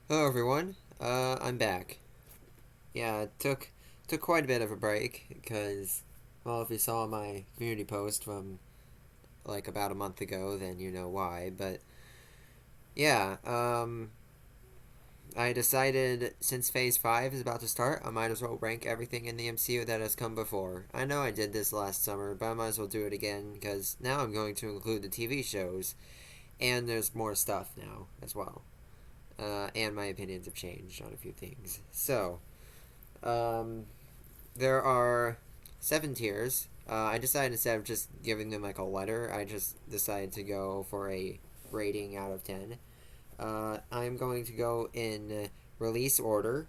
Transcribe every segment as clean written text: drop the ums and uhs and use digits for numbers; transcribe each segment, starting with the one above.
Hello everyone. I'm back. Yeah, it took quite a bit of a break because, well, if you saw my community post from like about a month ago, then you know why. But yeah, I decided since Phase 5 is about to start, I might as well rank everything in the MCU that has come before. I know I did this last summer, but I might as well do it again because now I'm going to include the TV shows, and there's more stuff now as well. And my opinions have changed on a few things. So, Um, there are 7 tiers. I decided instead of just giving them like a letter, I just decided to go for a rating out of 10. I'm going to go in release order,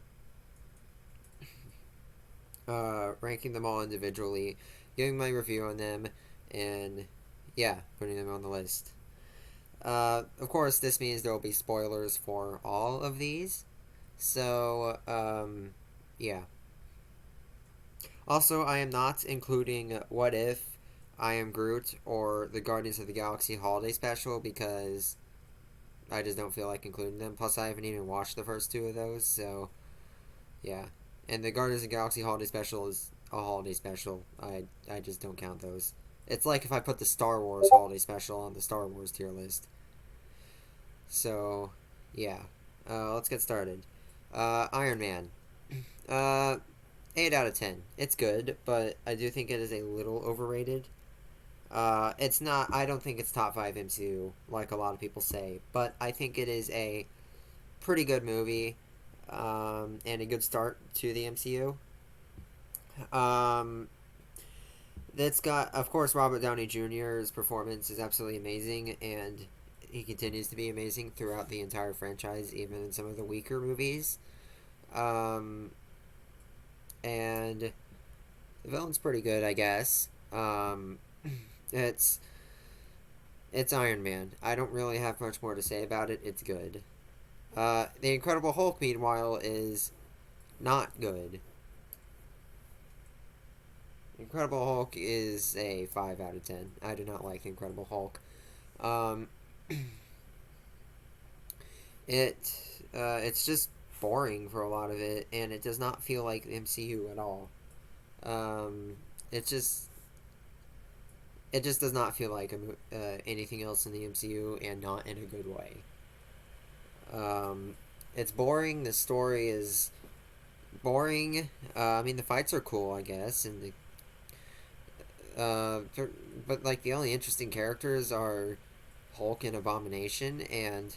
ranking them all individually, giving my review on them, and yeah, putting them on the list. Of course, this means there will be spoilers for all of these. So, yeah. Also, I am not including What If, I Am Groot, or the Guardians of the Galaxy Holiday Special because I just don't feel like including them. Plus, I haven't even watched the first two of those, so yeah. And the Guardians of the Galaxy Holiday Special is a holiday special. I just don't count those. It's like if I put the Star Wars Holiday Special on the Star Wars tier list. So, yeah. Let's get started. Iron Man. Uh, 8 out of 10. It's good, but I do think it is a little overrated. It's not. I don't think it's top 5 MCU like a lot of people say, but I think it is a pretty good movie, and a good start to the MCU. Um, that's got, of course, Robert Downey Jr.'s performance is absolutely amazing, and he continues to be amazing throughout the entire franchise, even in some of the weaker movies. Um, and the villain's pretty good, I guess. It's it's Iron Man. I don't really have much more to say about it. It's good. The Incredible Hulk, meanwhile, is not good. Incredible Hulk is a 5 out of 10. I do not like Incredible Hulk. Um, it's just boring for a lot of it, and it does not feel like MCU at all. Um, it just it just does not feel like anything else in the MCU, and not in a good way. Um, it's boring. The story is boring. I mean, the fights are cool, I guess, and but like the only interesting characters are Hulk and Abomination, and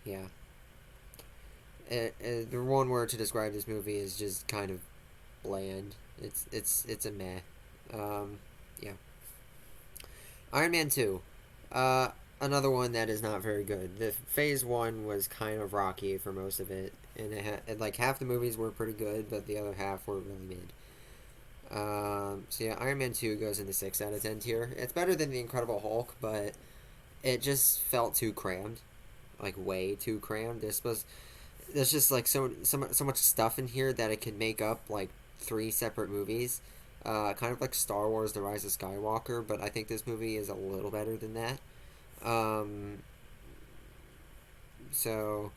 yeah, the one word to describe this movie is just kind of bland. It's a meh. Um, yeah, Iron Man 2. Uh, Another one that is not very good. The Phase 1 was kind of rocky for most of it, and like half the movies were pretty good, but the other half were really mid. So yeah, Iron Man 2 goes in the 6 out of 10 tier. It's better than the Incredible Hulk, but it just felt too crammed, like way too crammed. There's just like so much stuff in here that it could make up like 3 separate movies. Kind of like Star Wars: The Rise of Skywalker, but I think this movie is a little better than that. Um, so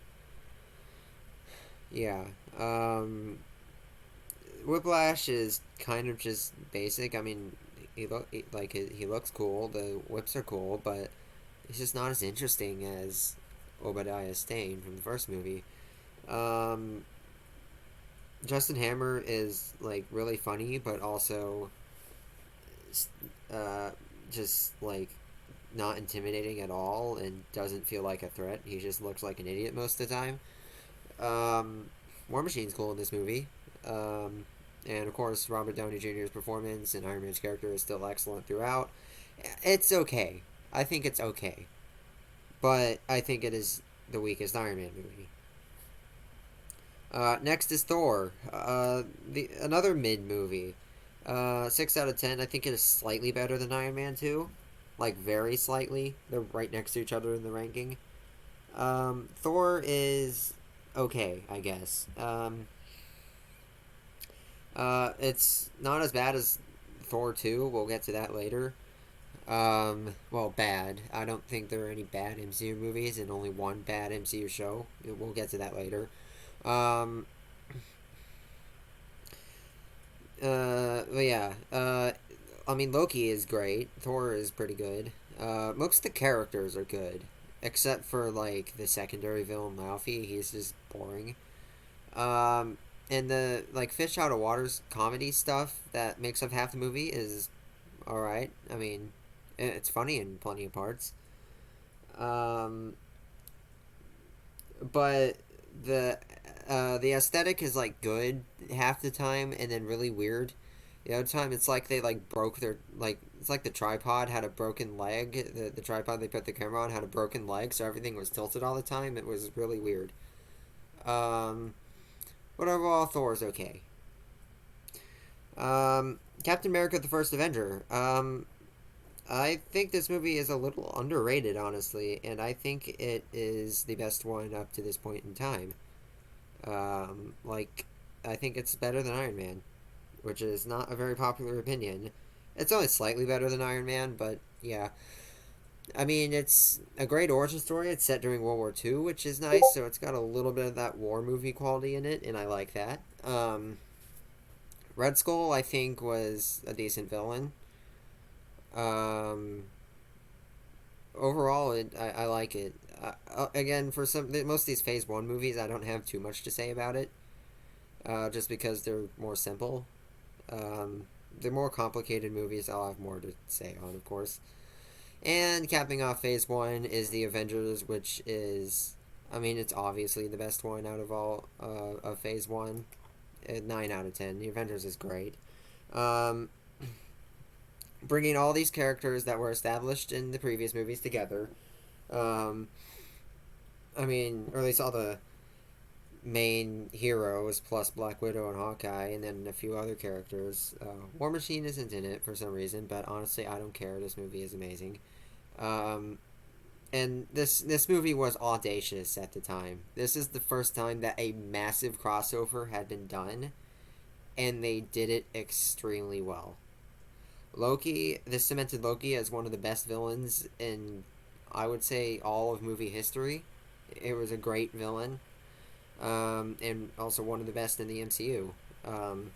yeah, um, Whiplash is kind of just basic. I mean, he looks cool. The whips are cool, but it's just not as interesting as Obadiah Stane from the first movie. Um, Justin Hammer is like really funny, but also uh, just like not intimidating at all, and doesn't feel like a threat. He just looks like an idiot most of the time. Um, War Machine's cool in this movie. Um, and of course, Robert Downey Jr.'s performance and Iron Man's character is still excellent throughout. It's okay. I think it's okay. But I think it is the weakest Iron Man movie. Next is Thor. The another mid movie. 6 out of 10. I think it is slightly better than Iron Man 2. Like very slightly. They're right next to each other in the ranking. Thor is okay, I guess. It's not as bad as Thor 2. We'll get to that later. Well, bad. I don't think there are any bad MCU movies and only one bad MCU show. We'll get to that later. Um, but yeah. I mean, Loki is great. Thor is pretty good. Most of the characters are good, except for like the secondary villain Laufey. He's just boring. Um, and the like fish out of waters comedy stuff that makes up half the movie is all right. I mean, it's funny in plenty of parts. Um, but the aesthetic is like good half the time and then really weird the other time. It's like they like broke their like it's like the tripod had a broken leg. The tripod they put the camera on had a broken leg, so everything was tilted all the time. It was really weird. um but overall, Thor's okay. Captain America: The First Avenger. I think this movie is a little underrated, honestly, and I think it is the best one up to this point in time. Like, I think it's better than Iron Man, which is not a very popular opinion. It's only slightly better than Iron Man, but yeah. I mean, it's a great origin story. It's set during World War II, which is nice, so it's got a little bit of that war movie quality in it, and I like that. Red Skull, I think, was a decent villain. Um, Overall, I like it. Again, for most of these Phase 1 movies, I don't have too much to say about it, just because they're more simple. Um, the more complicated movies, I'll have more to say on, of course. And capping off Phase 1 is The Avengers, which is, I mean, it's obviously the best one out of all of Phase 1. 9 out of 10. The Avengers is great. Um, Bringing all these characters that were established in the previous movies together. Um, I mean, or at least all the main heroes plus Black Widow and Hawkeye, and then a few other characters. War Machine isn't in it for some reason, but honestly, I don't care. This movie is amazing. Um, and this movie was audacious at the time. This is the first time that a massive crossover had been done, and they did it extremely well. Loki, this cemented Loki as one of the best villains in, I would say, all of movie history. It was a great villain, and also one of the best in the MCU. Um,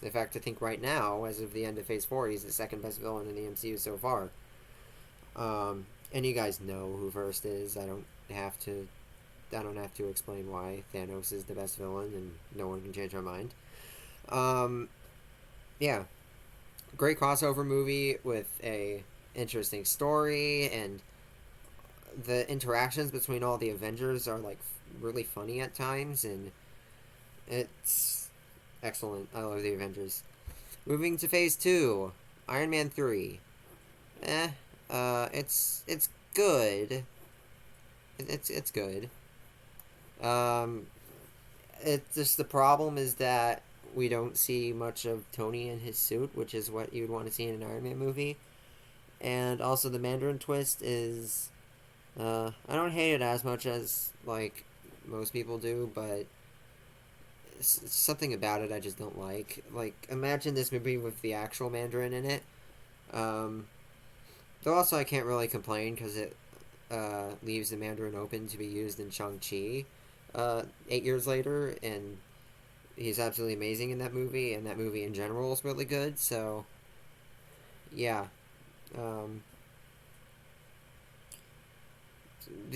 in fact, I think right now, as of the end of Phase 4, he's the second best villain in the MCU so far. And you guys know who first is. Have to. I don't have to explain why Thanos is the best villain, and no one can change my mind. Um, yeah, great crossover movie with a interesting story, and the interactions between all the Avengers are like really funny at times, and it's excellent. I love the Avengers. Moving to Phase 2, Iron Man 3. Eh, it's good. It's good. Um, it's just the problem is that we don't see much of Tony in his suit, which is what you'd want to see in an Iron Man movie. And also the Mandarin twist is, I don't hate it as much as like most people do, but it's something about it I just don't like. Like, imagine this movie with the actual Mandarin in it. Um, though also I can't really complain because it leaves the Mandarin open to be used in Shang-Chi 8 years later, and he's absolutely amazing in that movie, and that movie in general is really good, so yeah. Um,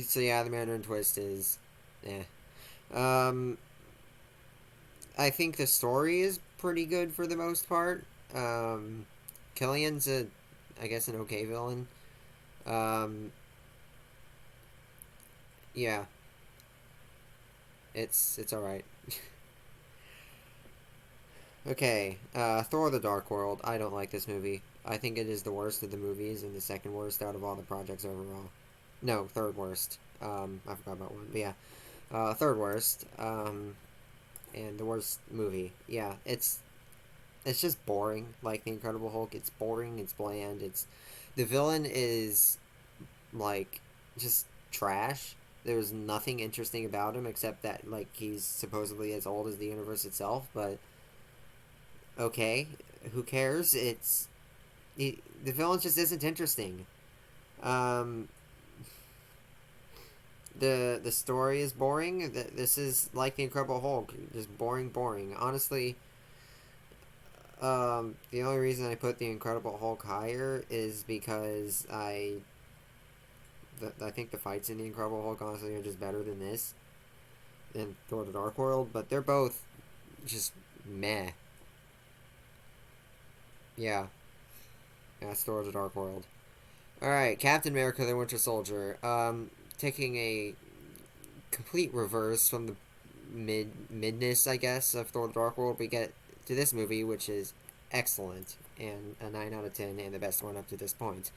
so yeah, the Mandarin twist is, eh. Um, I think the story is pretty good for the most part. Um, Killian's I guess, an okay villain. Um, yeah, it's all right. Okay, Thor: The Dark World. I don't like this movie. I think it is the worst of the movies and the second worst out of all the projects overall. No, third worst. I forgot about one. But yeah, third worst. And the worst movie. Yeah, it's just boring. Like the Incredible Hulk, it's boring. It's bland. It's the villain is like just trash. There's nothing interesting about him except that like he's supposedly as old as the universe itself. But okay, who cares? It's The villain just isn't interesting. Um, the story is boring. This is like the Incredible Hulk, just boring, boring. Honestly, the only reason I put the Incredible Hulk higher is because I think the fights in the Incredible Hulk honestly are just better than this than Thor: The Dark World, but they're both just meh. Yeah, yeah, Thor: The Dark World. All right, Captain America: The Winter Soldier. Taking a complete reverse from the midness, I guess, of Thor: The Dark World, we get to this movie, which is excellent and a 9 out of 10 and the best one up to this point.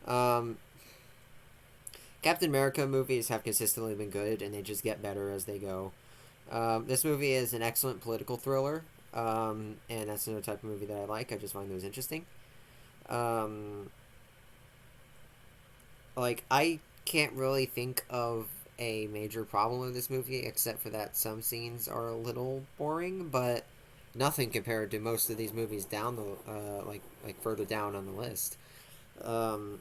Um, Captain America movies have consistently been good, and they just get better as they go. This movie is an excellent political thriller, and that's another type of movie that I like. I just find those interesting. Um, I can't really think of a major problem with this movie except for that some scenes are a little boring, but nothing compared to most of these movies down the further down on the list. Um,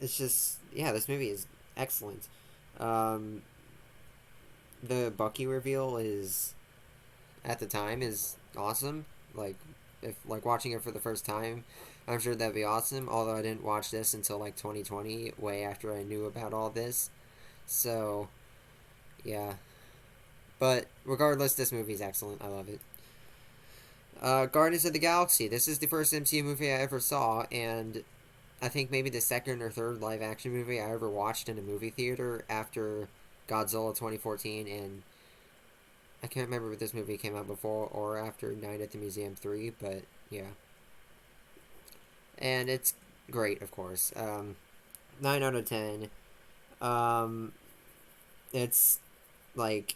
it's just yeah, this movie is excellent. Um, the Bucky reveal is at the time is awesome. Like if like watching it for the first time, I'm sure that'd be awesome. Although I didn't watch this until like 2020, way after I knew about all this. So yeah, but regardless, this movie's excellent. I love it. Guardians of the Galaxy. This is the first MCU movie I ever saw, and I think maybe the second or third live action movie I ever watched in a movie theater after Godzilla 2014, and I can't remember if this movie came out before or after Night at the Museum 3, but yeah. And it's great, of course. 9 out of 10. Um, it's like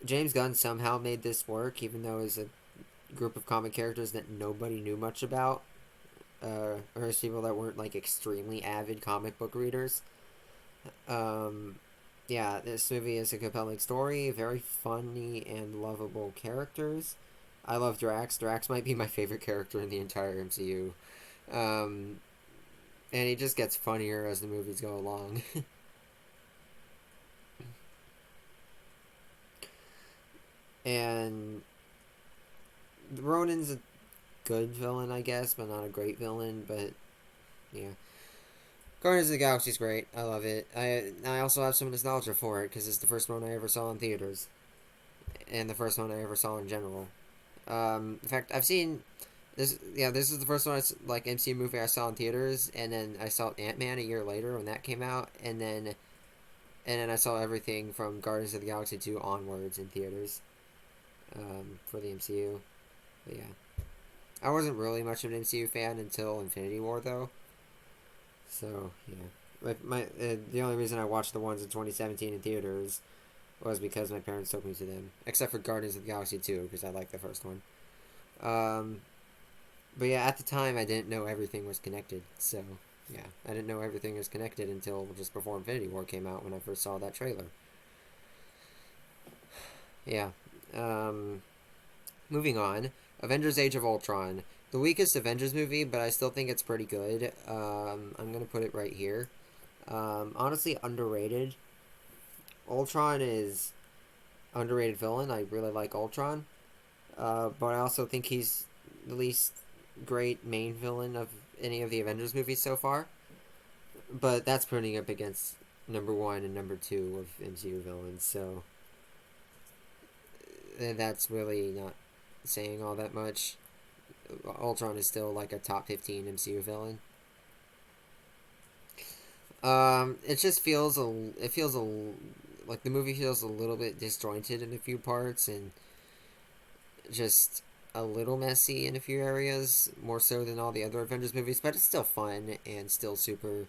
James Gunn somehow made this work, even though it's a group of comic characters that nobody knew much about, or as people that weren't like extremely avid comic book readers. Um, yeah, this movie is a compelling story, very funny and lovable characters. I love Drax. Drax might be my favorite character in the entire MCU. Um, and he just gets funnier as the movies go along. And Ronan's a good villain, I guess, but not a great villain. But yeah, Guardians of the Galaxy's great. I love it. I also have some nostalgia for it because it's the first one I ever saw in theaters, and the first one I ever saw in general. In fact, I've seen this. Yeah, this is the first one like MCU movie I saw in theaters, and then I saw Ant-Man a year later when that came out, and then I saw everything from Guardians of the Galaxy 2 onwards in theaters, for the MCU. But yeah, I wasn't really much of an MCU fan until Infinity War though. So yeah, the only reason I watched the ones in 2017 in theaters was because my parents took me to them, except for Guardians of the Galaxy 2 because I liked the first one. Um, but yeah, at the time I didn't know everything was connected. So yeah, I didn't know everything was connected until just before Infinity War came out when I first saw that trailer. Yeah. Um, moving on, Avengers: Age of Ultron. The weakest Avengers movie, but I still think it's pretty good. I'm gonna put it right here. Honestly, underrated. Ultron is underrated villain. I really like Ultron, but I also think he's the least great main villain of any of the Avengers movies so far. But that's putting up against number one and number two of MCU villains, so that's really not saying all that much. Ultron is still like a top 15 MCU villain. It just feels like the movie feels a little bit disjointed in a few parts and just a little messy in a few areas, more so than all the other Avengers movies, but it's still fun and still super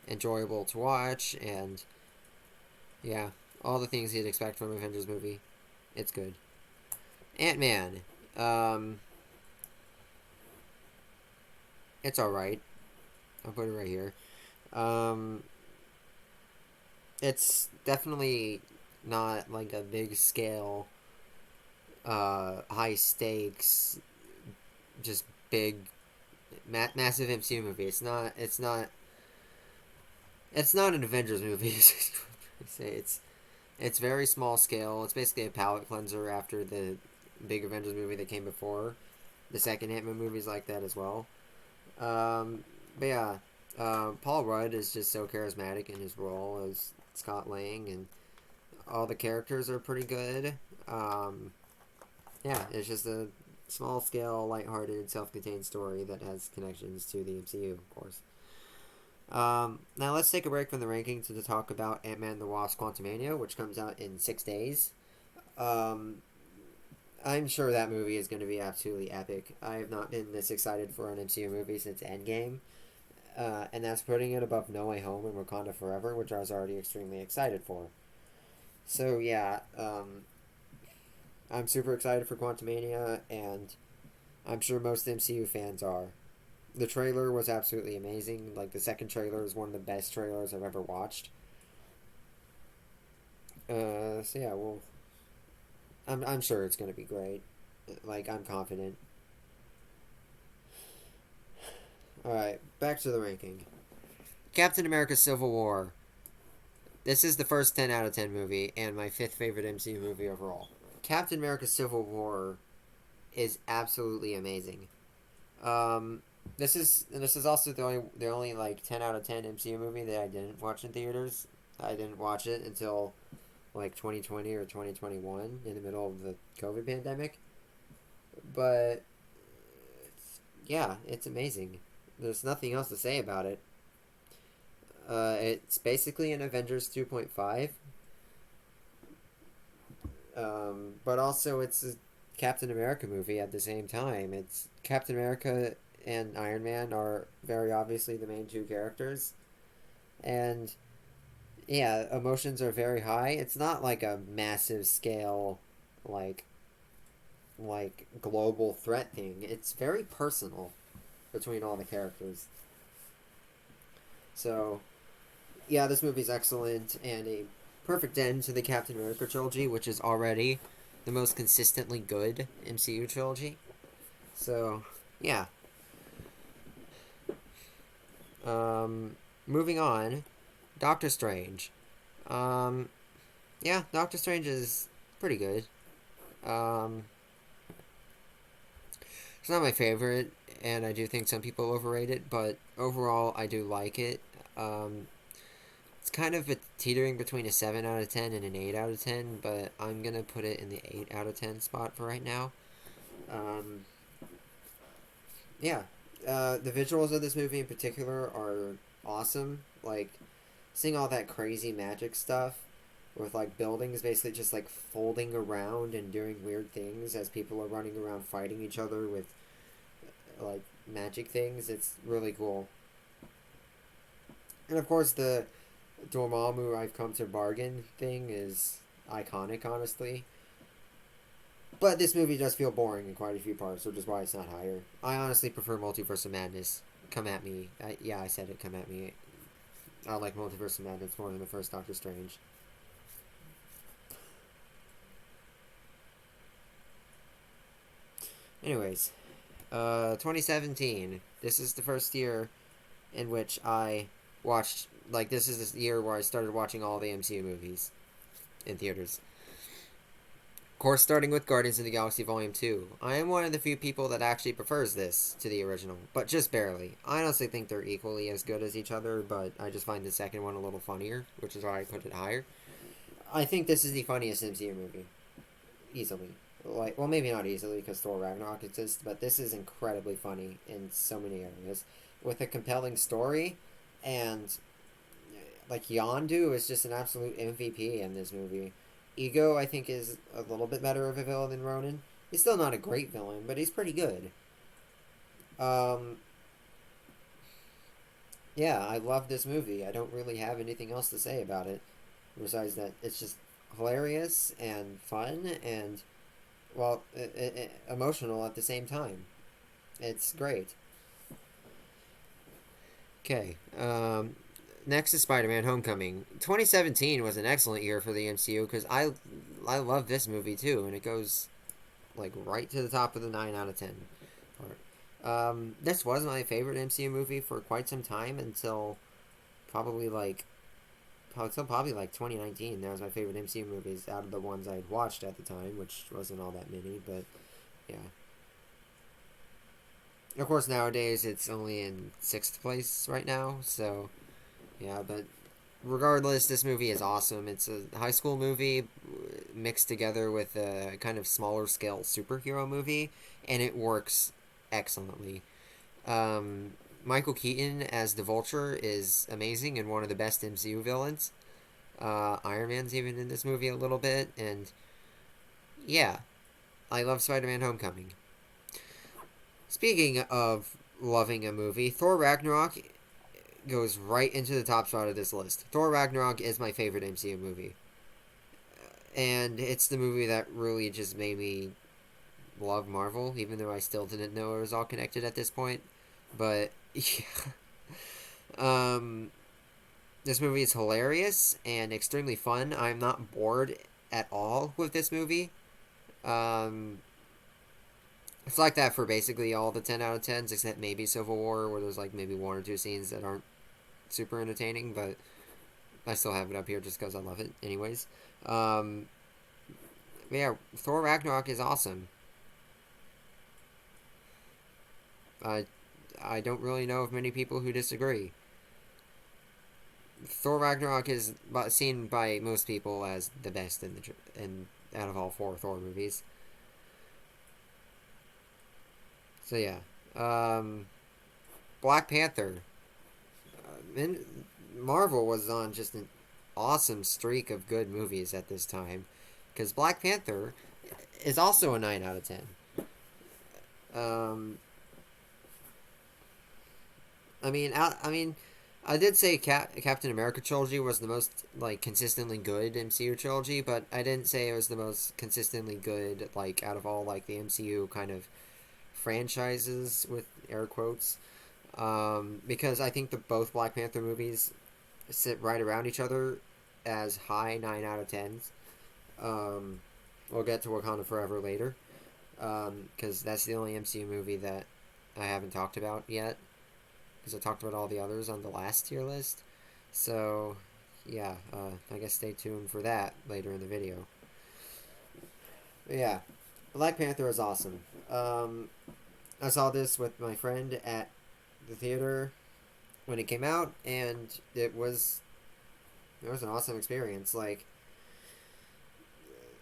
enjoyable to watch, and yeah, all the things you'd expect from an Avengers movie. It's good. Ant-Man. Um, it's alright. I'll put it right here. Um, it's definitely not like a big scale, high stakes, just big. Massive MCU movie. It's not an Avengers movie. Say it's very small scale. It's basically a palate cleanser after the big Avengers movie that came before. The second Ant-Man movie's like that as well. But yeah, Paul Rudd is just so charismatic in his role as Scott Lang, and all the characters are pretty good. Um, yeah, it's just a small scale, lighthearted, self-contained story that has connections to the MCU, of course. Now let's take a break from the ranking to talk about Ant-Man and the Wasp: Quantumania, which comes out in 6 days. Um, I'm sure that movie is going to be absolutely epic. I have not been this excited for an MCU movie since Endgame, and that's putting it above No Way Home and Wakanda Forever, which I was already extremely excited for. So yeah, I'm super excited for Quantumania, and I'm sure most MCU fans are. The trailer was absolutely amazing. Like, the second trailer is one of the best trailers I've ever watched. So yeah, well, I'm sure it's gonna be great. Like, I'm confident. All right, back to the ranking. Captain America: Civil War. This is the first 10 out of 10 movie and my fifth favorite MCU movie overall. Captain America: Civil War is absolutely amazing. Um, this is also the only like 10 out of 10 MCU movie that I didn't watch in theaters. I didn't watch it until like 2020 or 2021 in the middle of the COVID pandemic. But yeah, it's amazing. There's nothing else to say about it. It's basically an Avengers 2.5, but also it's a Captain America movie at the same time. It's Captain America and Iron Man are very obviously the main two characters, and yeah, emotions are very high. It's not like a massive scale, like global threat thing. It's very personal between all the characters. So yeah, this movie's excellent and a perfect end to the Captain America trilogy, which is already the most consistently good MCU trilogy. So yeah. Moving on, Doctor Strange. Um, yeah, Doctor Strange is pretty good. Um, it's not my favorite, and I do think some people overrate it, but overall, I do like it. Um, it's kind of teetering between a 7 out of 10 and an 8 out of 10, but I'm gonna put it in the 8 out of 10 spot for right now. Um, yeah, the visuals of this movie in particular are awesome. Like, seeing all that crazy magic stuff with like buildings basically just like folding around and doing weird things as people are running around fighting each other with like magic things. It's really cool. And of course, the Dormammu I've come to bargain thing is iconic, honestly. But this movie does feel boring in quite a few parts, which is why it's not higher. I honestly prefer Multiverse of Madness. Come at me. Yeah, I said it. Come at me. I like Multiverse of Madness more than the first Doctor Strange. Anyways, 2017. This is the first year in which I watched. Like, this is the year where I started watching all the MCU movies in theaters. Of course, starting with Guardians of the Galaxy Volume 2. I am one of the few people that actually prefers this to the original, but just barely. I honestly think they're equally as good as each other, but I just find the second one a little funnier, which is why I put it higher. I think this is the funniest MCU movie. Easily. Like, well, maybe not easily because Thor Ragnarok exists, but this is incredibly funny in so many areas. With a compelling story, and like Yondu is just an absolute MVP in this movie. Ego, I think, is a little bit better of a villain than Ronan. He's still not a great villain, but he's pretty good. Um, yeah, I love this movie. I don't really have anything else to say about it besides that it's just hilarious and fun and, well, emotional at the same time. It's great. Okay. Next is Spider-Man: Homecoming. 2017 was an excellent year for the MCU because I love this movie too, and it goes like right to the top of the 9 out of 10 part. This was my favorite MCU movie for quite some time until probably like probably like 2019. That was my favorite MCU movies out of the ones I'd watched at the time, which wasn't all that many, but yeah. Of course, nowadays it's only in sixth place right now, so yeah, but regardless, this movie is awesome. It's a high school movie mixed together with a kind of smaller scale superhero movie, and it works excellently. Um, Michael Keaton as the Vulture is amazing and one of the best MCU villains. Iron Man's even in this movie a little bit, and yeah, I love Spider Man Homecoming. Speaking of loving a movie, Thor Ragnarok goes right into the top spot of this list. Thor Ragnarok is my favorite MCU movie. And it's the movie that really just made me love Marvel, even though I still didn't know it was all connected at this point. But, yeah. Um, this movie is hilarious and extremely fun. I'm not bored at all with this movie. Um, it's like that for basically all the 10 out of 10s, except maybe Civil War, where there's like maybe one or two scenes that aren't super entertaining, but I still have it up here just because I love it, anyways. Um, yeah, Thor Ragnarok is awesome. I I don't really know of many people who disagree. Thor Ragnarok is seen by most people as the best in out of all four Thor movies. So yeah, um, Black Panther. Marvel was on just an awesome streak of good movies at this time, because Black Panther is also a 9 out of 10. Um, I did say Captain America trilogy was the most like consistently good MCU trilogy, but I didn't say it was the most consistently good like out of all like the MCU kind of franchises with air quotes. Because I think the both Black Panther movies sit right around each other as high 9 out of 10s. Um, we'll get to Wakanda Forever later, because that's the only MCU movie that I haven't talked about yet. Because I talked about all the others on the last tier list. So, yeah, I guess stay tuned for that later in the video. But yeah, Black Panther is awesome. I saw this with my friend at the theater when it came out, and it was an awesome experience. Like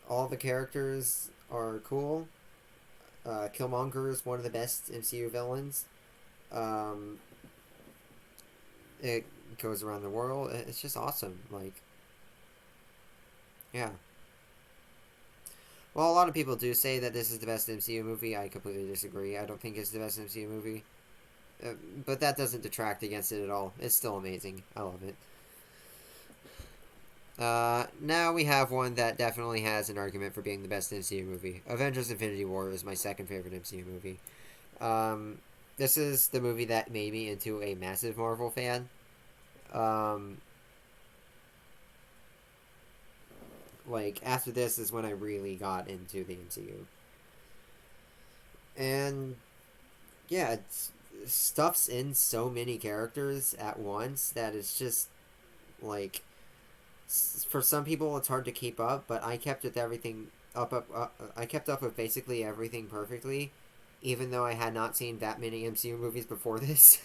all the characters are cool. Killmonger is one of the best MCU villains. Um, it goes around the world. It's just awesome. Like, yeah. Well, a lot of people do say that this is the best MCU movie. I completely disagree. I don't think it's the best MCU movie. But that doesn't detract against it at all. It's still amazing. I love it. Now we have one that definitely has an argument for being the best MCU movie. Avengers Infinity War is my second favorite MCU movie. Um, this is the movie that made me into a massive Marvel fan. Um, like, after this is when I really got into the MCU. And, yeah, it's stuffs in so many characters at once that it's just, like, for some people it's hard to keep up, but I kept with everything I kept up with basically everything perfectly, even though I had not seen that many MCU movies before this.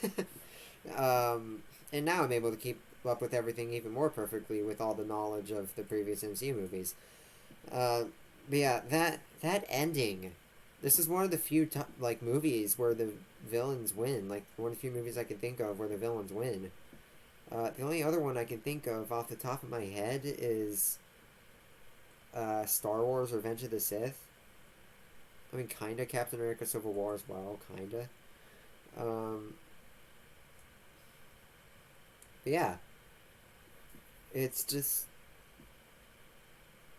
And now I'm able to keep up with everything even more perfectly with all the knowledge of the previous MCU movies. Uh, but yeah, that ending. This is one of the few like movies where the villains win. Like one of the few movies I can think of where the villains win. The only other one I can think of off the top of my head is Star Wars: Revenge of the Sith. I mean, kinda Captain America: Civil War as well, kinda. Um, but yeah, it's just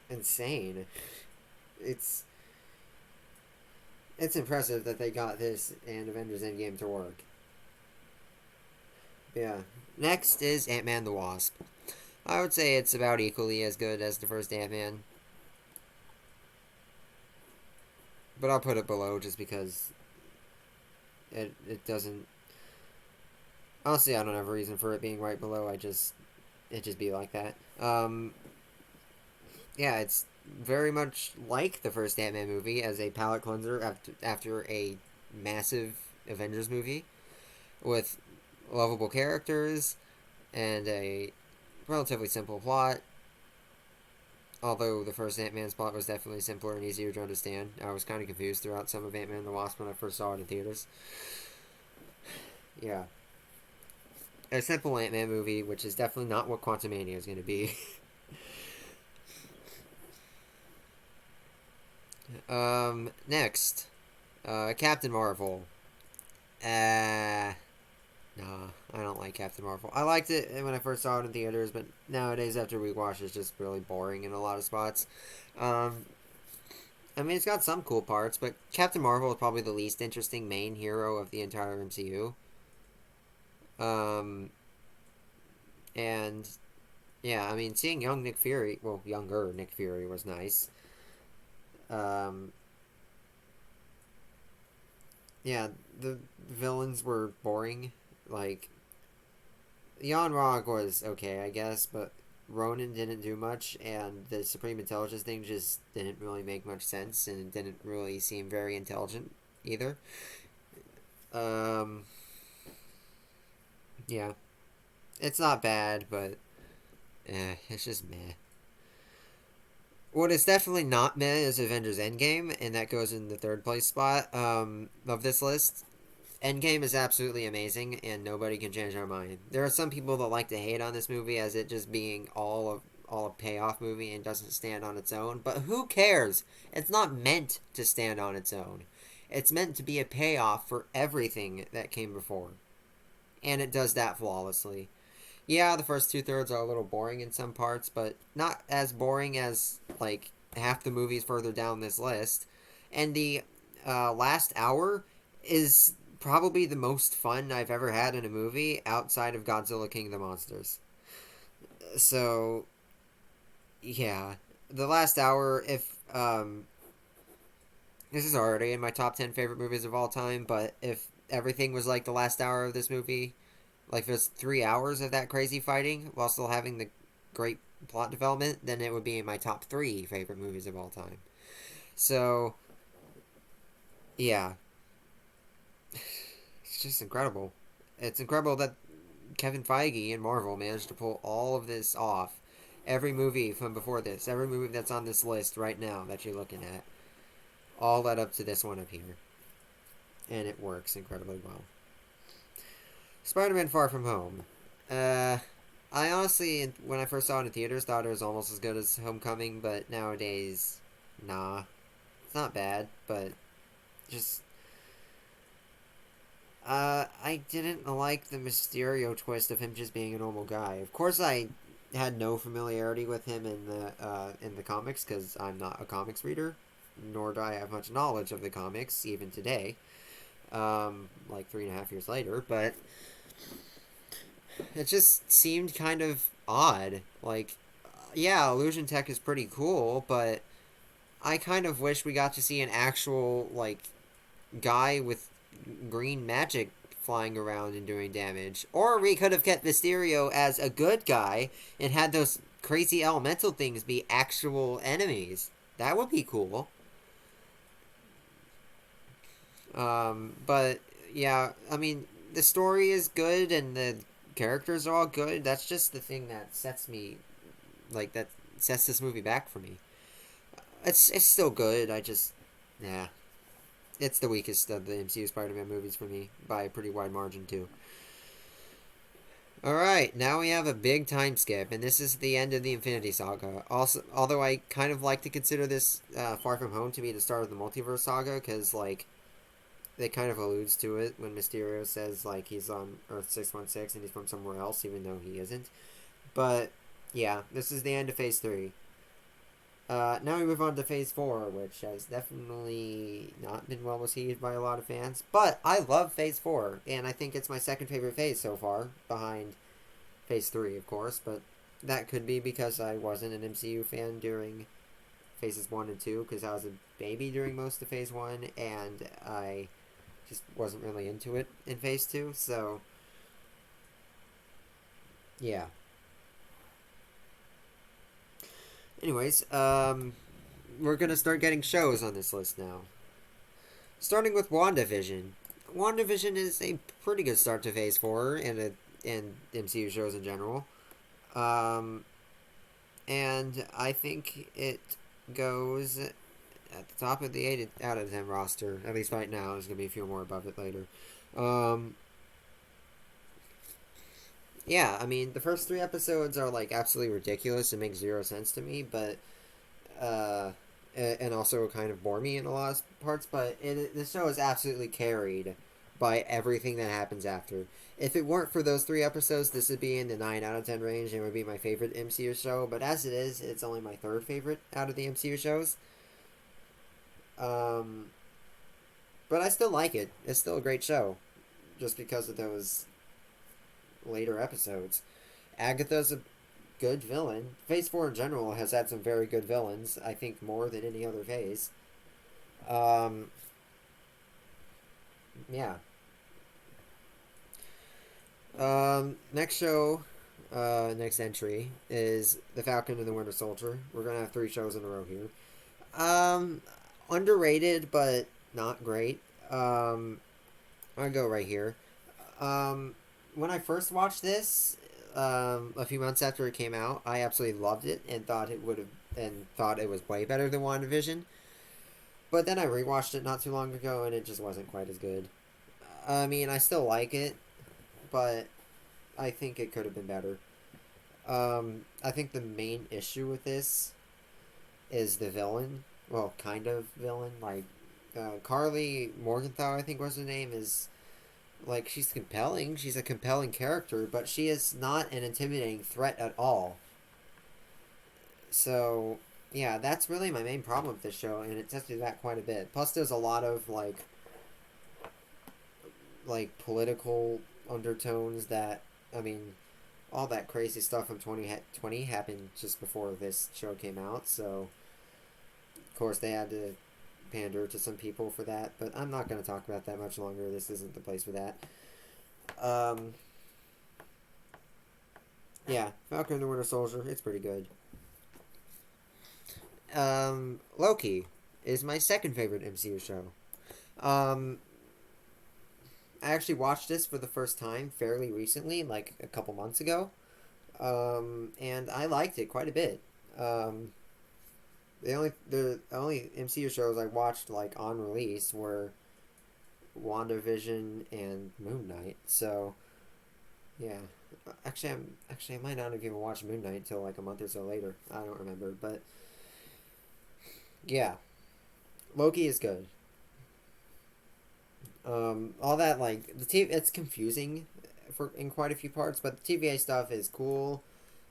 insane. It's it's impressive that they got this and Avengers Endgame to work. Yeah. Next is Ant Man the Wasp. I would say it's about equally as good as the first Ant Man, but I'll put it below just because It doesn't. Honestly, I don't have a reason for it being right below. It just be like that. Yeah, it's very much like the first Ant-Man movie as a palate cleanser after a massive Avengers movie with lovable characters and a relatively simple plot. Although the first Ant-Man's plot was definitely simpler and easier to understand. I was kind of confused throughout some of Ant-Man and the Wasp when I first saw it in theaters. Yeah. A simple Ant-Man movie, which is definitely not what Quantumania is going to be. Next. Captain Marvel. Nah, I don't like Captain Marvel. I liked it when I first saw it in theaters, but nowadays after rewatch, it's just really boring in a lot of spots. Um, I mean, it's got some cool parts, but Captain Marvel is probably the least interesting main hero of the entire MCU. Um, and yeah, I mean, seeing young Nick Fury, well, younger Nick Fury was nice. Um, yeah, the villains were boring. Like, Jan Rock was okay, I guess, but Ronan didn't do much, and the Supreme Intelligence thing just didn't really make much sense, and it didn't really seem very intelligent either. Um, yeah, it's not bad, but it's just meh. What is definitely not meh is Avengers Endgame, and that goes in the third place spot of this list. Endgame is absolutely amazing, and nobody can change our mind. There are some people that like to hate on this movie as it just being all a payoff movie and doesn't stand on its own. But who cares? It's not meant to stand on its own. It's meant to be a payoff for everything that came before, and it does that flawlessly. Yeah, the first two thirds are a little boring in some parts, but not as boring as like half the movies further down this list. And the last hour is probably the most fun I've ever had in a movie outside of Godzilla King of the Monsters. So yeah, the last hour. If this is already in my top 10 favorite movies of all time, but if everything was like the last hour of this movie, like there's 3 hours of that crazy fighting while still having the great plot development, then it would be in my top three favorite movies of all time. So yeah, it's just incredible. It's incredible that Kevin Feige and Marvel managed to pull all of this off. Every movie from before this, every movie that's on this list right now that you're looking at, all led up to this one up here, and it works incredibly well. Spider-Man: Far From Home. Uh, I honestly, when I first saw it in theaters, thought it was almost as good as Homecoming, but nowadays, nah, it's not bad, but just I didn't like the Mysterio twist of him just being a normal guy. Of course, I had no familiarity with him in the comics because I'm not a comics reader, nor do I have much knowledge of the comics even today. Like 3.5 years later, but it just seemed kind of odd. Like, yeah, illusion tech is pretty cool, but I kind of wish we got to see an actual like guy with green magic flying around and doing damage. Or we could have kept Mysterio as a good guy and had those crazy elemental things be actual enemies. That would be cool. But yeah, I mean, the story is good and the characters are all good. That's just the thing that sets me, like, that sets this movie back for me. It's still good. I just, yeah, it's the weakest of the MCU Spider-Man movies for me by a pretty wide margin too. All right, now we have a big time skip, and this is the end of the Infinity Saga. Also, although I kind of like to consider this Far From Home to be the start of the Multiverse Saga, because like they kind of alludes to it when Mysterio says like he's on Earth 616 and he's from somewhere else, even though he isn't. But yeah, this is the end of Phase 3. Now we move on to Phase 4, which has definitely not been well received by a lot of fans. But I love Phase 4, and I think it's my second favorite phase so far, behind Phase 3, of course. But that could be because I wasn't an MCU fan during Phases 1 and 2, because I was a baby during most of Phase 1, and I just wasn't really into it in phase two. So yeah. Anyways, we're gonna start getting shows on this list now. Starting with WandaVision. WandaVision is a pretty good start to Phase Four and MCU shows in general. Um, and I think it goes at the top of the 8 out of 10 roster. At least right now. There's gonna be a few more above it later. Um, yeah, I mean the first 3 episodes are like absolutely ridiculous and make zero sense to me, but uh, and also kind of bore me in a lot of parts. But the show is absolutely carried by everything that happens after. If it weren't for those 3 episodes, this would be in the 9 out of 10 range and would be my favorite MCU show. But as it is, it's only my third favorite out of the MCU shows. Um, but I still like it. It's still a great show, just because of those later episodes. Agatha's a good villain. Phase 4 in general has had some very good villains, I think more than any other phase. Um, yeah. Next show, next entry is The Falcon and the Winter Soldier. We're gonna have 3 shows in a row here. Um, Underrated, but not great. I'll go right here. Um, when I first watched this, a few months after it came out, I absolutely loved it and thought it was way better than WandaVision. But then I rewatched it not too long ago, and it just wasn't quite as good. I mean, I still like it, but I think it could have been better. I think the main issue with this is the villain. Well, kind of villain. Like, Carly Morgenthau, I think was her name, is like she's compelling. She's a compelling character, but she is not an intimidating threat at all. So yeah, that's really my main problem with this show, and it tested that quite a bit. Plus, there's a lot of like political undertones that I mean, all that crazy stuff from 2020 happened just before this show came out. So of course they had to pander to some people for that, but I'm not going to talk about that much longer. This isn't the place for that. Um, yeah, Falcon and the Winter Soldier, it's pretty good. Loki is my second favorite MCU show. Um, I actually watched this for the first time fairly recently, like a couple months ago, and I liked it quite a bit. Um, the only MCU shows I watched like on release were WandaVision and Moon Knight. So yeah, actually I might not have even watched Moon Knight until like a month or so later. I don't remember, but yeah, Loki is good. All that like the TV, it's confusing for in quite a few parts, but the TVA stuff is cool.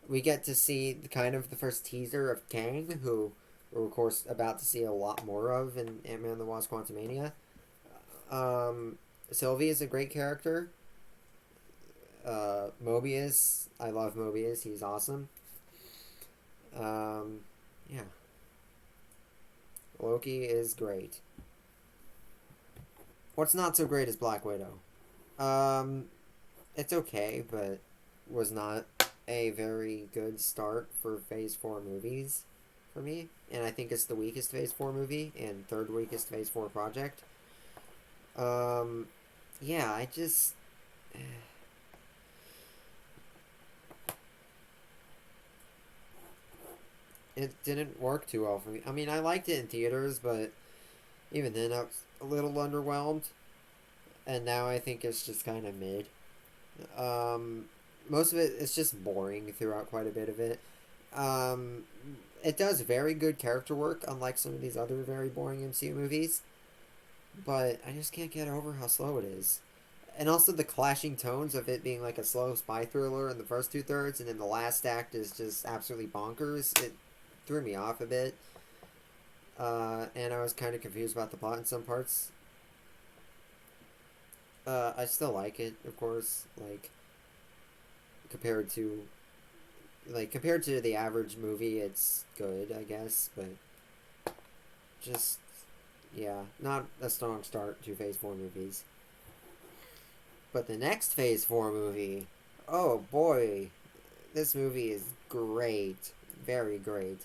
We get to see the kind of the first teaser of Kang, who we're of course about to see a lot more of in Ant-Man and the Wasp: Quantumania. Um, Sylvie is a great character. Mobius, I love Mobius. He's awesome. Um, yeah, Loki is great. What's not so great is Black Widow. Um, it's okay, but was not a very good start for Phase 4 movies for me. And I think it's the weakest Phase 4 movie and third weakest Phase 4 project. Um, yeah, I just. It didn't work too well for me. I mean, I liked it in theaters, but even then I was a little underwhelmed. And now I think it's just kind of mid. Um, Most of it is just boring throughout quite a bit of it. Um, it does very good character work, unlike some of these other very boring MCU movies. But I just can't get over how slow it is. And also the clashing tones of it being like a slow spy thriller in the first 2 thirds, and then the last act is just absolutely bonkers. It threw me off a bit. And I was kind of confused about the plot in some parts. I still like it, of course. Compared to compared to the average movie, it's good, I guess. But just yeah, not a strong start to Phase 4 movies. But the next Phase 4 movie, oh boy, this movie is great. Very great.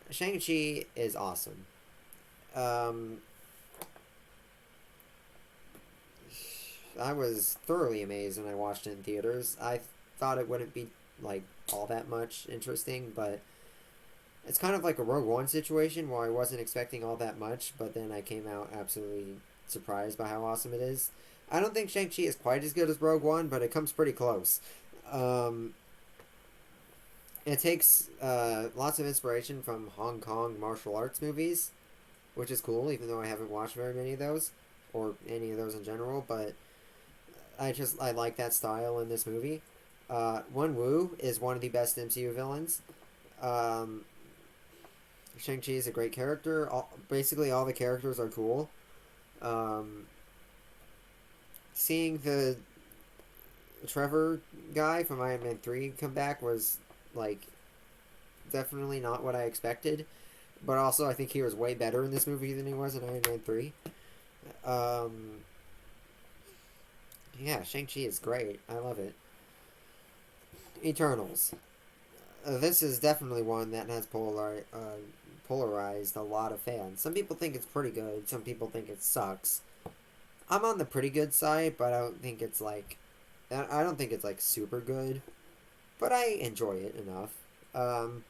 Shang-Chi is awesome. Um, I was thoroughly amazed when I watched it in theaters. I thought it wouldn't be, like, all that much interesting, but it's kind of like a Rogue One situation where I wasn't expecting all that much, but then I came out absolutely surprised by how awesome it is. I don't think Shang-Chi is quite as good as Rogue One, but it comes pretty close. Um, it takes lots of inspiration from Hong Kong martial arts movies, which is cool, even though I haven't watched very many of those, or any of those in general, but I like that style in this movie. Wen Wu is one of the best MCU villains. Um, Shang-Chi is a great character. Basically, all the characters are cool. Um, Seeing the Trevor guy from Iron Man 3 come back was, like, definitely not what I expected. But also, I think he was way better in this movie than he was in Iron Man 3. Um, yeah, Shang-Chi is great. I love it. Eternals. This is definitely one that has polarized a lot of fans. Some people think it's pretty good. Some people think it sucks. I'm on the pretty good side, but I don't think it's like super good. But I enjoy it enough. Um,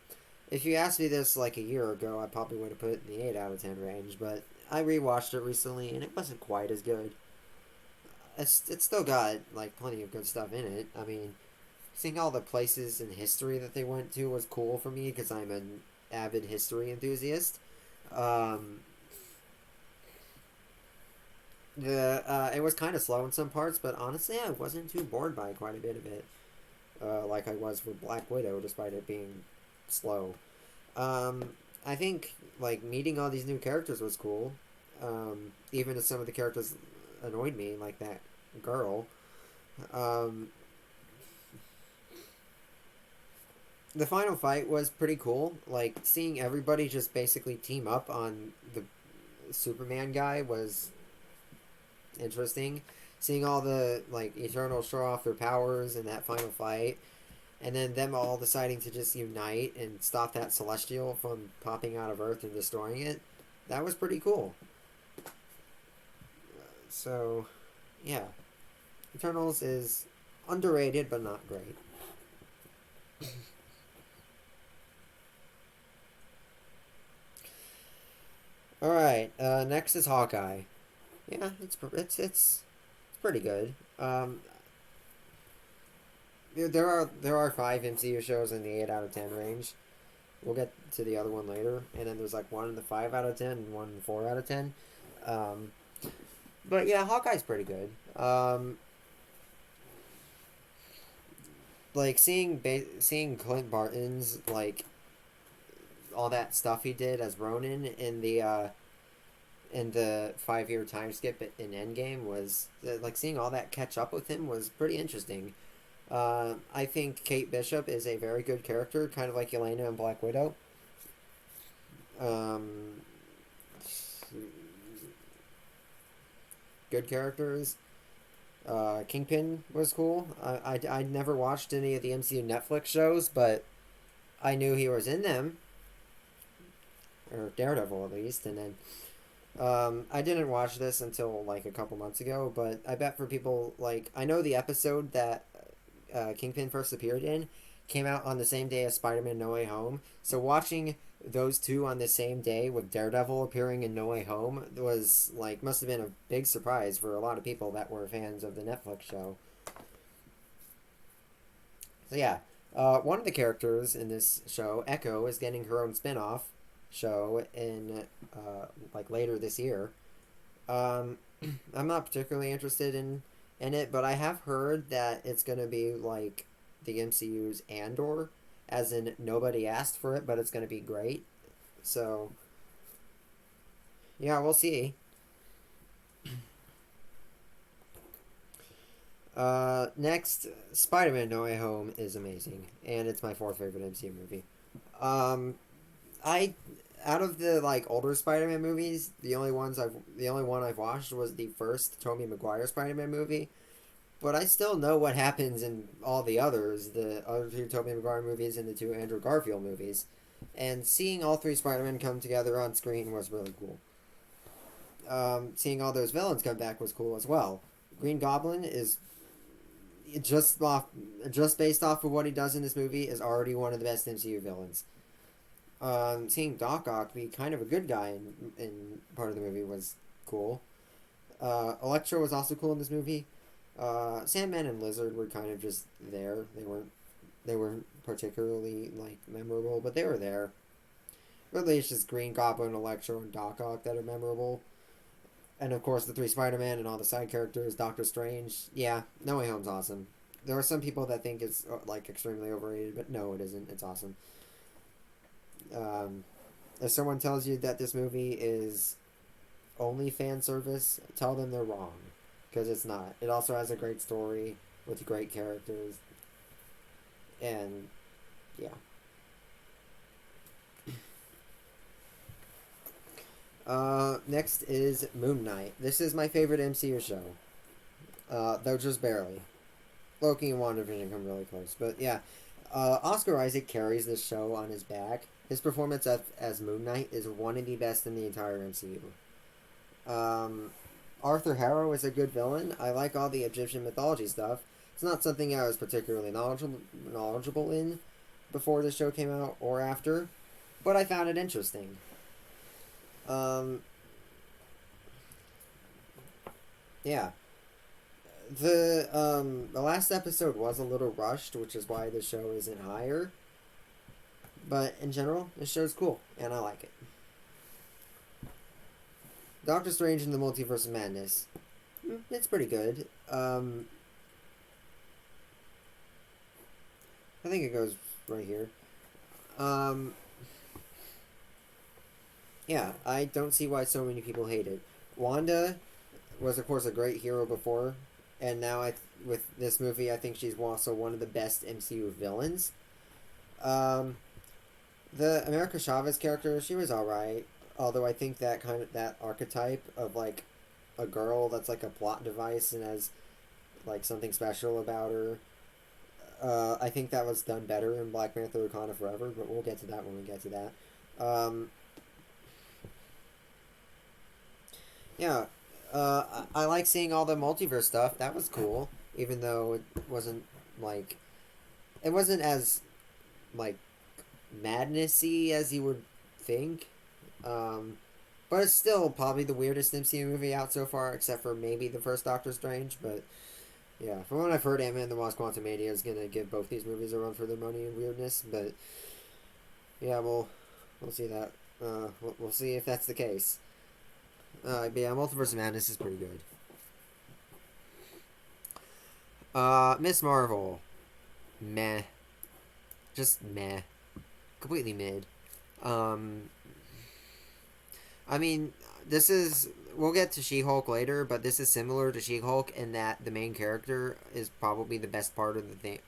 if you asked me this like a year ago, I probably would have put it in the 8 out of 10 range. But I rewatched it recently, and it wasn't quite as good. It's still got like plenty of good stuff in it. I mean, seeing all the places in history that they went to was cool for me because I'm an avid history enthusiast. Um, the It was kind of slow in some parts, but honestly, I wasn't too bored by quite a bit of it. Like I was with Black Widow, despite it being slow. Um, I think like meeting all these new characters was cool. Even if some of the characters annoyed me, like that girl. Um, the final fight was pretty cool. Like seeing everybody just basically team up on the Superman guy was interesting. Seeing all the like Eternals show off their powers in that final fight, and then them all deciding to just unite and stop that Celestial from popping out of Earth and destroying it, that was pretty cool. So, yeah, Eternals is underrated but not great. All right, next is Hawkeye. Yeah, it's pretty good. There are 5 MCU shows in the 8 out of 10 range. We'll get to the other one later, and then there's like one in the 5 out of 10 and one in the 4 out of 10. Um, but yeah, Hawkeye's pretty good. Like seeing Clint Barton's like all that stuff he did as Ronin in the 5 year time skip in Endgame was like seeing all that catch up with him was pretty interesting. I think Kate Bishop is a very good character, kind of like Yelena in Black Widow. Um, Good characters. Kingpin was cool. I never watched any of the MCU Netflix shows, but I knew he was in them, or Daredevil at least. And then I didn't watch this until like a couple months ago, but I bet for people like I know the episode that Kingpin first appeared in came out on the same day as Spider-Man No Way Home. So watching those two on the same day with Daredevil appearing in No Way Home was like must have been a big surprise for a lot of people that were fans of the Netflix show. So yeah, one of the characters in this show, Echo, is getting her own spin-off show in like later this year. Um, I'm not particularly interested in it, but I have heard that it's gonna be like the MCU's Andor, as in nobody asked for it, but it's gonna be great. So yeah, we'll see. Next, Spider-Man: No Way Home is amazing, and it's my fourth favorite MCU movie. Um, I out of the like older Spider-Man movies, the only one I've watched was the first Tobey Maguire Spider-Man movie. But I still know what happens in all the others, the other two Tobey Maguire movies and the two Andrew Garfield movies. And seeing all three Spider-Men come together on screen was really cool. Seeing all those villains come back was cool as well. Green Goblin is just off, just based off of what he does in this movie, is already one of the best MCU villains. Seeing Doc Ock be kind of a good guy in part of the movie was cool. Electro was also cool in this movie. Sandman and Lizard were kind of just there. They weren't particularly like memorable, but they were there. Really, it's just Green Goblin, Electro, and Doc Ock that are memorable. And of course, the three Spider-Man and all the side characters. Doctor Strange, yeah, No Way Home's awesome. There are some people that think it's like extremely overrated, but no, it isn't. It's awesome. If someone tells you that this movie is only fan service, tell them they're wrong, because it's not. It also has a great story with great characters, and yeah. Next is Moon Knight. This is my favorite MCU show. Though just barely. Loki and WandaVision come really close. But yeah, Oscar Isaac carries this show on his back. His performance as Moon Knight is one of the best in the entire MCU. Arthur Harrow is a good villain. I like all the Egyptian mythology stuff. It's not something I was particularly knowledgeable in before the show came out or after, but I found it interesting. Yeah. The last episode was a little rushed, which is why the show isn't higher. But in general, the show's cool, and I like it. Doctor Strange in the Multiverse of Madness. It's pretty good. I think it goes right here. Yeah, I don't see why so many people hate it. Wanda was, of course, a great hero before, and now with this movie, I think she's also one of the best MCU villains. The America Chavez character, she was alright, although I think that archetype of like a girl that's like a plot device and has like something special about her. I think that was done better in Black Panther: Wakanda Forever, but we'll get to that when we get to that. Yeah, I like seeing all the multiverse stuff. That was cool, even though like it wasn't as like madnessy as you would think. But it's still probably the weirdest MCU movie out so far, except for maybe the first Doctor Strange. But yeah, from what I've heard, Ant-Man and the Wasp: Quantumania is gonna give both these movies a run for their money and weirdness. But yeah, we'll see that. We'll see if that's the case. But yeah, Multiverse of Madness is pretty good. Miss Marvel, meh, just meh, completely mid. I mean, this is, we'll get to She-Hulk later, but this is similar to She-Hulk in that the main character is probably the best part of the thing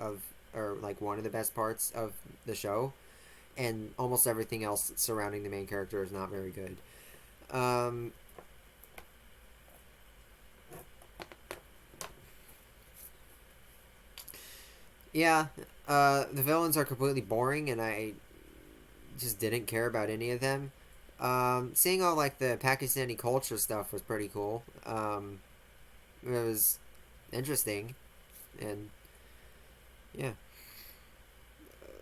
or like one of the best parts of the show, and almost everything else surrounding the main character is not very good. Yeah, the villains are completely boring, and I just didn't care about any of them. Seeing all like the Pakistani culture stuff was pretty cool. It was interesting, and yeah.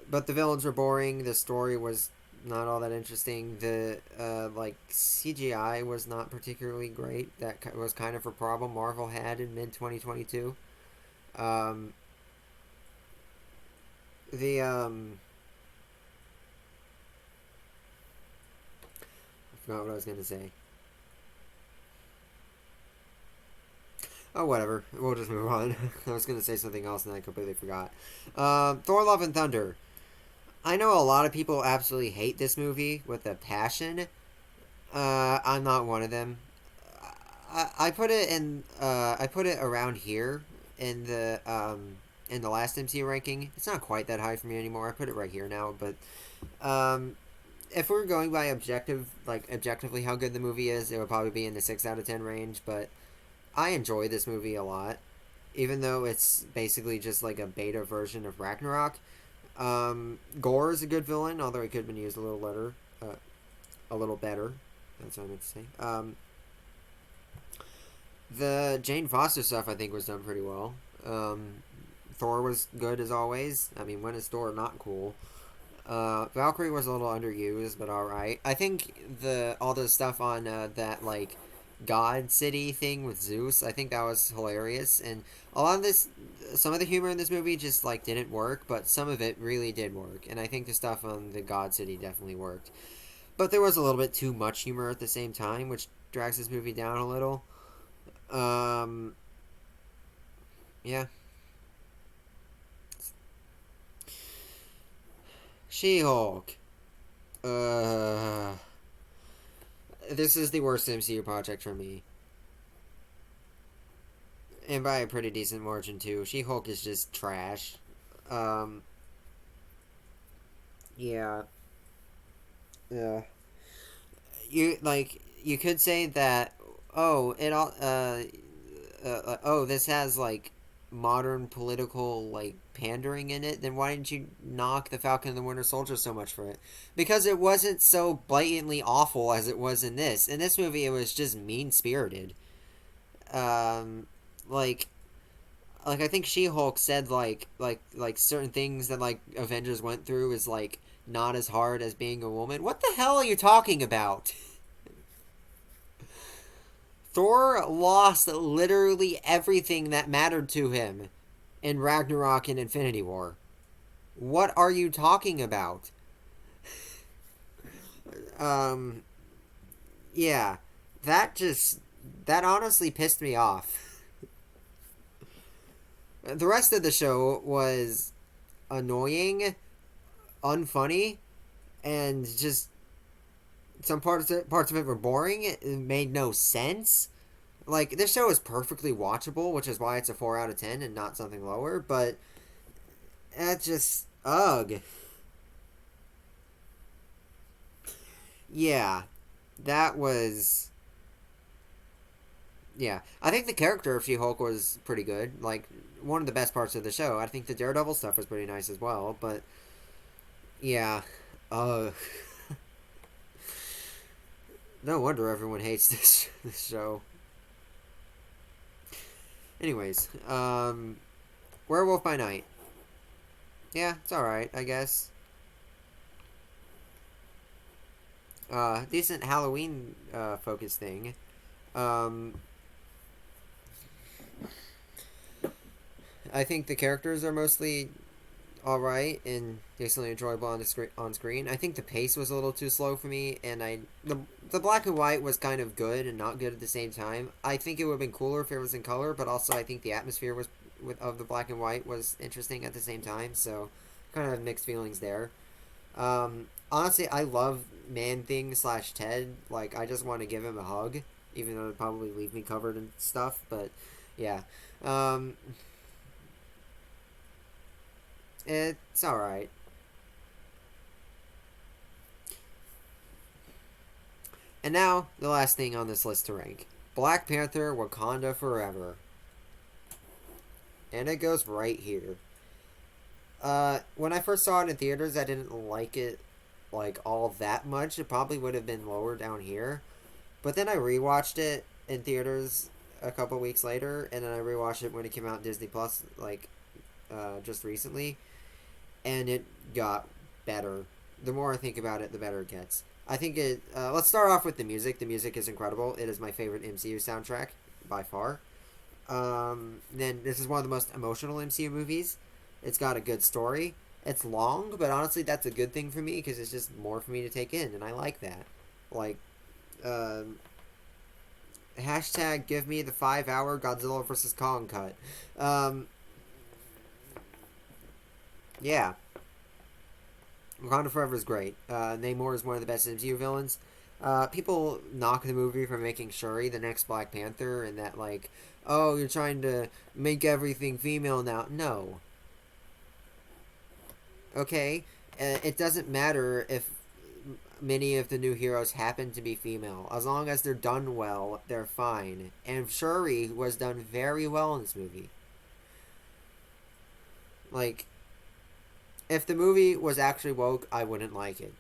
But the villains were boring. The story was not all that interesting. The like CGI was not particularly great. That was kind of a problem Marvel had in mid 2022. Um, the I forgot what I was gonna say. Oh, whatever. We'll just move on. I was gonna say something else and I completely forgot. Thor: Love and Thunder. I know a lot of people absolutely hate this movie with a passion. I'm not one of them. I put it in. I put it around here in the last MCU ranking. It's not quite that high for me anymore. I put it right here now, but um, if we're going by objectively how good the movie is, it would probably be in the 6 out of 10 range. But I enjoy this movie a lot, even though it's basically just like a beta version of Ragnarok. Gore is a good villain, although he could have been used a little better. That's what I meant to say. The Jane Foster stuff I think was done pretty well. Thor was good as always. I mean, when is Thor not cool? Valkyrie was a little underused, but all right. I think all the stuff on that like God City thing with Zeus, I think that was hilarious, and a lot of this, some of the humor in this movie just like didn't work, but some of it really did work, and I think the stuff on the God City definitely worked. But there was a little bit too much humor at the same time, which drags this movie down a little. Um, yeah. She-Hulk. This is the worst MCU project for me. And by a pretty decent margin, too. She-Hulk is just trash. Um, yeah. Yeah. You could say that, oh, it all, oh, this has, like, modern political, like, pandering in it, then why didn't you knock the Falcon and the Winter Soldier so much for it? Because it wasn't so blatantly awful as it was in this. In this movie, it was just mean-spirited. Um, like, I think She-Hulk said, like, certain things that, like, Avengers went through is, like, not as hard as being a woman. What the hell are you talking about? Thor lost literally everything that mattered to him in Ragnarok and Infinity War. What are you talking about? Um, yeah, that honestly pissed me off. The rest of the show was annoying, unfunny, and just some parts of it were boring. It made no sense. Like, this show is perfectly watchable, which is why it's a 4 out of 10 and not something lower. But that just ugh. Yeah, that was yeah. I think the character of She-Hulk was pretty good. Like, one of the best parts of the show. I think the Daredevil stuff was pretty nice as well. But yeah, ugh. No wonder everyone hates this show. Anyways, Werewolf by Night. Yeah, it's alright, I guess. Decent Halloween focus thing. Um, I think the characters are mostly all right and decently enjoyable on screen. I think the pace was a little too slow for me, and the black and white was kind of good and not good at the same time. I think it would have been cooler if it was in color, but also I think the atmosphere of the black and white was interesting at the same time. So kind of mixed feelings there. Honestly, I love Man Thing slash Ted. Like, I just want to give him a hug, even though it'd probably leave me covered in stuff. But yeah. Um, it's alright. And now, the last thing on this list to rank. Black Panther Wakanda Forever. And it goes right here. When I first saw it in theaters, I didn't like it, like, all that much. It probably would have been lower down here. But then I rewatched it in theaters a couple weeks later, and then I rewatched it when it came out on Disney Plus, like, just recently. And it got better. The more I think about it, the better it gets. I think it. Let's start off with the music. The music is incredible. It is my favorite MCU soundtrack by far. Then this is one of the most emotional MCU movies. It's got a good story. It's long, but honestly, that's a good thing for me because it's just more for me to take in, and I like that. Like, hashtag give me the 5 hour Godzilla vs Kong cut. Yeah. Wakanda Forever is great. Namor is one of the best MCU villains. People knock the movie for making Shuri the next Black Panther, and that, like, oh, you're trying to make everything female now. No. Okay? It doesn't matter if many of the new heroes happen to be female. As long as they're done well, they're fine. And Shuri was done very well in this movie. Like, if the movie was actually woke, I wouldn't like it.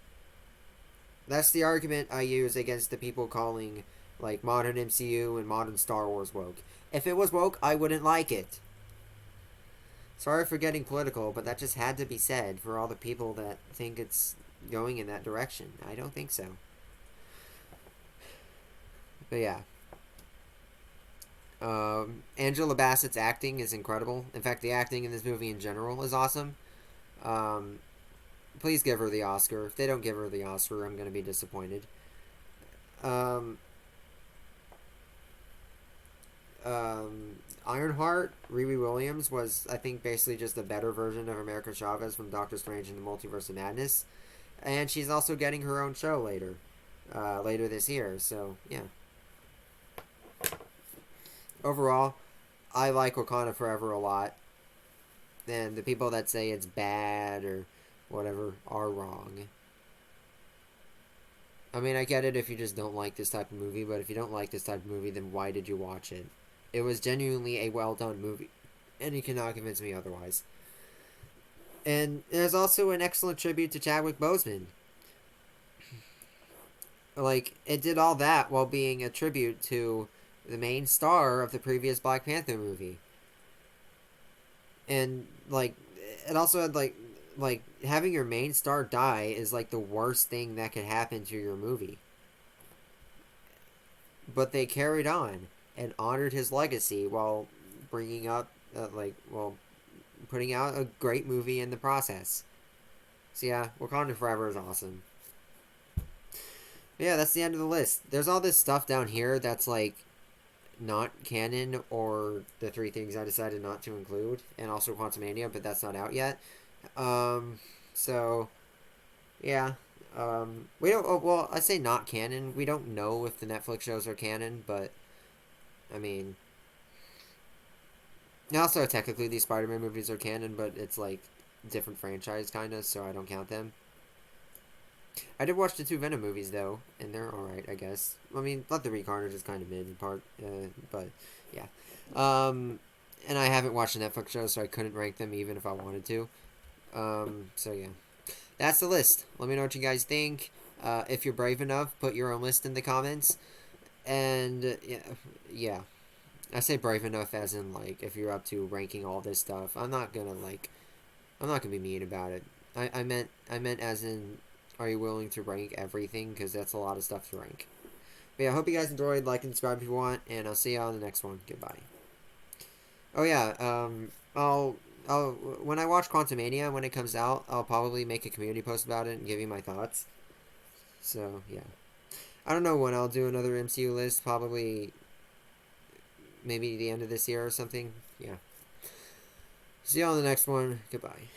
That's the argument I use against the people calling, like, modern MCU and modern Star Wars woke. If it was woke, I wouldn't like it. Sorry for getting political, but that just had to be said for all the people that think it's going in that direction. I don't think so. But yeah. Angela Bassett's acting is incredible. In fact, the acting in this movie in general is awesome. Um, please give her the Oscar. If they don't give her the Oscar, I'm going to be disappointed. Um, Ironheart, Riri Williams, was, I think, basically just a better version of America Chavez from Doctor Strange in the Multiverse of Madness. And she's also getting her own show later this year. So, yeah. Overall, I like Wakanda Forever a lot. And the people that say it's bad or whatever are wrong. I mean, I get it if you just don't like this type of movie, but if you don't like this type of movie, then why did you watch it? It was genuinely a well done movie, and you cannot convince me otherwise. And there's also an excellent tribute to Chadwick Boseman. Like, it did all that while being a tribute to the main star of the previous Black Panther movie. And, like, it also had, like having your main star die is, like, the worst thing that could happen to your movie. But they carried on and honored his legacy while bringing up, putting out a great movie in the process. So yeah, Wakanda Forever is awesome. But yeah, that's the end of the list. There's all this stuff down here that's like not canon or the three things I decided not to include, and also Quantumania, but that's not out yet. So yeah, we don't. Oh, well, I say not canon. We don't know if the Netflix shows are canon, but I mean, also technically these Spider-Man movies are canon, but it's like different franchise kind of, so I don't count them. I did watch the two Venom movies though, and they're all right, I guess. I mean, Let the Recarnage is kind of mid in part, but yeah. And I haven't watched the Netflix show, so I couldn't rank them even if I wanted to. So yeah, that's the list. Let me know what you guys think. If you're brave enough, put your own list in the comments. And yeah, I say brave enough as in like if you're up to ranking all this stuff. I'm not gonna be mean about it. I meant as in, are you willing to rank everything? Because that's a lot of stuff to rank. But yeah, I hope you guys enjoyed. Like and subscribe if you want, and I'll see you on the next one. Goodbye. Oh yeah, I'll when I watch Quantumania when it comes out, I'll probably make a community post about it and give you my thoughts. So yeah, I don't know when I'll do another MCU list. Probably maybe the end of this year or something. Yeah. See you on the next one. Goodbye.